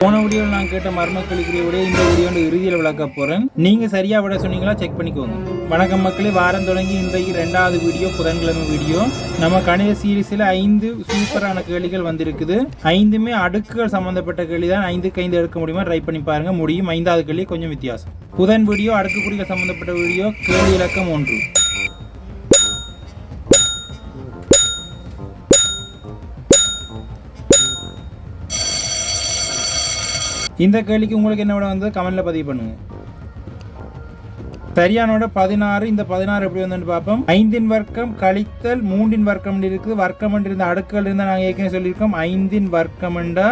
போன வீடியோவில் நான் கேட்ட மர்ம கேள்விக்குரிய விட இந்த வீடியோட இறுதியில் விளக்க போறேன். நீங்க சரியா விட சொன்னீங்களா செக் பண்ணிக்கோங்க. வணக்கம் மக்களே, வாரம் தொடங்கி இன்றைக்கு 2வது வீடியோ, புதன்கிழமை வீடியோ. நம்ம கணித சீரீஸ்ல 5 சூப்பரான கேள்விகள் வந்திருக்குது. 5மே அடுக்குகள் சம்பந்தப்பட்ட கேள்வி தான். 5க்கு 5 எடுக்க முடியுமா ட்ரை பண்ணி பாருங்க. முடியும். 5வது கேள்வி கொஞ்சம் வித்தியாசம். புதன் வீடியோ அடுக்குக்குறிகள் சம்பந்தப்பட்ட வீடியோ. கேள்வி இலக்கம் 1. இந்த கேள்விக்கு உங்களுக்கு என்ன விட வந்து கமெண்ட்ல பதிவு பண்ணுங்க. சரியானோட 16. இந்த 16 எப்படி வந்து பார்ப்போம். 5 வர்க்கம் கழித்தல் 3 வர்க்கம் இருக்குது. வர்க்கம் இருந்த அடுக்குகள் இருந்தால் நாங்கள் ஏற்கனவே சொல்லியிருக்கோம். 5 வர்க்கம்ண்டா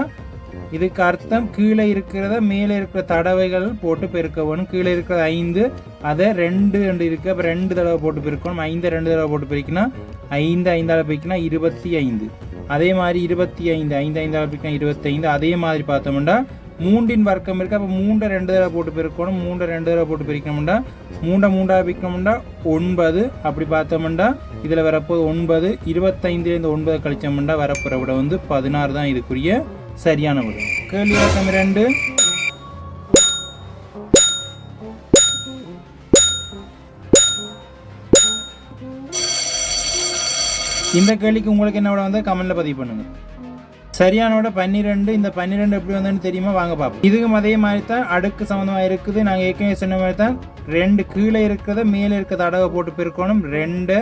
இதுக்கு அர்த்தம் கீழே இருக்கிறத மேலே இருக்கிற தடவைகள் போட்டு பெருக்க வேணும். கீழே இருக்கிற 5 அதை 2 இருக்கு. அப்போ 2 தடவை போட்டு பெருக்கணும். 5 2 தடவை போட்டு பெருக்கினா 5 5 பெருக்கினா 25. அதே மாதிரி 25 5 5 பெருக்கினா 25. அதே மாதிரி பார்த்தோம்னா 3 வர்க்கம் இருக்குது. அப்போ 3 2 தடவை போட்டு பெருக்கணும். 3 2 தடவை போட்டு பெருக்கணும்டா 3 3 பெருக்கணும்டா 9. அப்படி பார்த்தோம்னா இதில் வரப்போது 9. 25 9 கழிச்சோம்னா வரப்போற விட வந்து 16 தான் இதுக்குரிய சரியான விட. கேள்வி இலக்கம் 2. இந்த கேள்விக்கு உங்களுக்கு என்ன விட வந்து கமெண்ட்ல பதிவு பண்ணுங்க. சரியானோட 12. இந்த 12 எப்படி வந்ததுன்னு தெரியுமா? வாங்க பார்ப்போம். இதுக்கும் அதே மாதிரி தான் அடுக்கு சம்மந்தமாக இருக்குது. நாங்கள் ஏற்கனவே சொன்ன மாதிரி தான் 2 கீழே இருக்கிறத மேலே இருக்க தடவை போட்டு பெருக்கணும். 2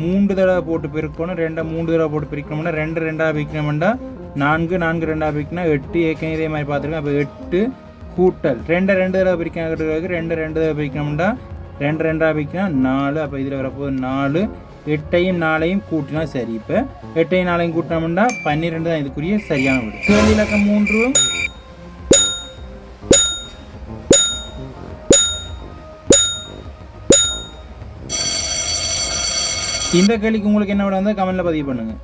3 தடவை போட்டு பெருக்கணும். 2 3 தடவை போட்டு பிரிக்கணும்னா 2 2 பிரிக்கணும்னா 4 4 2 பிரிக்கணும் 8. ஏற்கனவே இதே மாதிரி பார்த்துருக்கோம். அப்போ 8 கூட்டல் 2 2 தடவை பிரிக்கணும். 2 2 தடவை பிரிக்கணும்னா 2 2 பிரிக்கணும் 4. அப்போ இதில் வரப்போது 4. 8ஐயும் 4ஐயும் கூட்டினா சரி. இப்போ 8ஐயும் 4ஐயும் கூட்டினோம்னா 12 தான் இதுக்குரிய சரியான விடை. கேள்வி இலக்கம் 3. இந்த கேள்விக்கு உங்களுக்கு என்ன விட வந்தால் கமெண்ட்ல பதிவு பண்ணுங்க.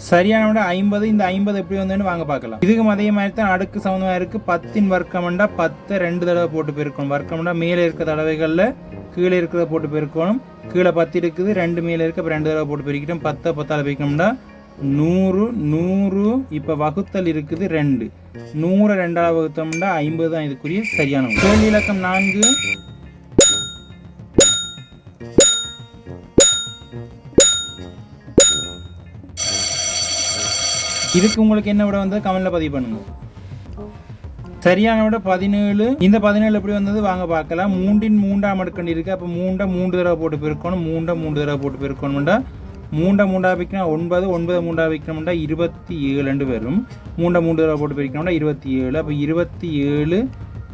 சரியான விட 50. இந்த 50 எப்படி வந்ததுன்னு வாங்க பார்க்கலாம். இதுக்கும் அதே மாதிரி தான் அடுக்கு சம்பந்தமாக இருக்கு. 10 வர்க்கம்ண்டா 10 2 தடவை போட்டு பெருக்கணும். வர்க்கம்ண்டா மேலே இருக்க தடவைகளில் கீழே இருக்கிறத போட்டு பெருக்கணும். கீழே 10 இருக்குது, 2 மேலே இருக்கு. அப்போ 2 தடவை போட்டு பெருக்கிட்டோம். 10 10 பெருக்கணும்னா 100 100. இப்போ வகுத்தல் இருக்குது 2. 100 2 வகுத்தோம்னா 50 தான் இதுக்குரிய சரியான விடை. கேள்வி இலக்கம் 4. இதுக்கு உங்களுக்கு என்ன விட வந்து கமெண்ட்ல பதிவு பண்ணுங்க. சரியான விட 17. இந்த 17 எப்படி வந்தது வாங்க பார்க்கலாம். 3 3 அடுக்கண்டி இருக்கு. அப்போ 3 3 தடவை போட்டு பெருக்கணும். 3 3 தடவை போட்டு பெருக்கணும்டா 3 3 வைக்கணும் 9 9 3 வைக்கணும்டா 27 வரும். 3 3 தடவை போட்டு பெருக்கணும்டா 27. அப்போ 27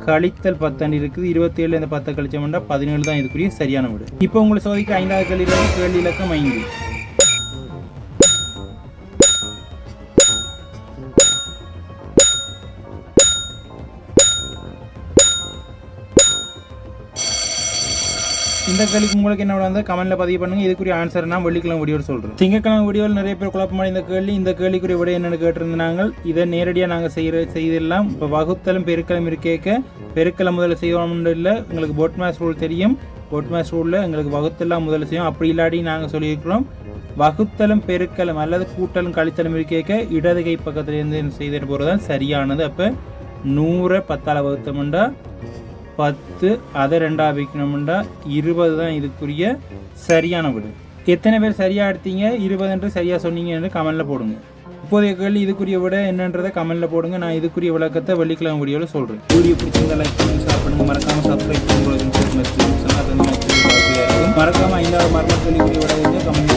கழித்தல் 10 இருக்குது. 27 இந்த 10 கழிச்சோம்னா 17 தான் இதுக்குரிய சரியான விடை. இப்போ உங்களுக்கு சோதிக்க 5வது கேள்வி இலக்கம் 5. இந்த கேள்விக்கு உங்களுக்கு என்ன வந்து கமெண்ட்ல பதிவு பண்ணுங்க. இதுக்குரிய ஆன்சர் நான் வெள்ளிக்கிழமை வீடியோவில் சொல்றேன். திங்கட்கிழமை வீடியோவில் நிறைய பேர் குழப்பமான இந்த கேள்விக்குரிய விட என்னன்னு கேட்டிருந்தாங்க. இதை நேரடியாக நாங்கள் செய்திடலாம். இப்போ வகுத்தலும் பெருக்கலும் இருக்கேக்க பெருக்கலை முதல்ல செய்யணும்னு இல்லை. உங்களுக்கு போட் மேட்ச் ரூல் தெரியும். போட் மேட்ச் ரூலில் எங்களுக்கு வகுத்தெல்லாம் முதல்ல செய்யும். அப்படி இல்லாடி நாங்கள் சொல்லியிருக்கிறோம் வகுத்தலும் பெருக்கலும் அல்லது கூட்டலும் கழித்தலும் இருக்கேக்க இடது கை பக்கத்துலேருந்து செய்துட்டு போகிறது தான் சரியானது. அப்போ 100 10 வகுத்தோம்னா 10. அதை 2 வைக்கணும்னா 20 தான் இதுக்குரிய சரியான விடை. எத்தனை பேர் சரியா எடுத்தீங்க 20 என்று சரியா சொன்னீங்க என்று கமெண்ட்ல போடுங்க. இப்போதைய கேள்வி இதுக்குரிய விட என்னன்றதை கமெண்ட்ல போடுங்க. நான் இதுக்குரிய விளக்கத்தை வெள்ளிக்கிழமை வீடியோவில் சொல்றேன். வீடியோ பிடிச்சிருந்தா லைக் பண்ணி ஷேர் பண்ணுங்க. மறக்காம சப்ஸ்கிரைப் பண்ணுங்க. மறக்காம 5வது மர்ம கேள்விக்குரிய விட கமெண்ட்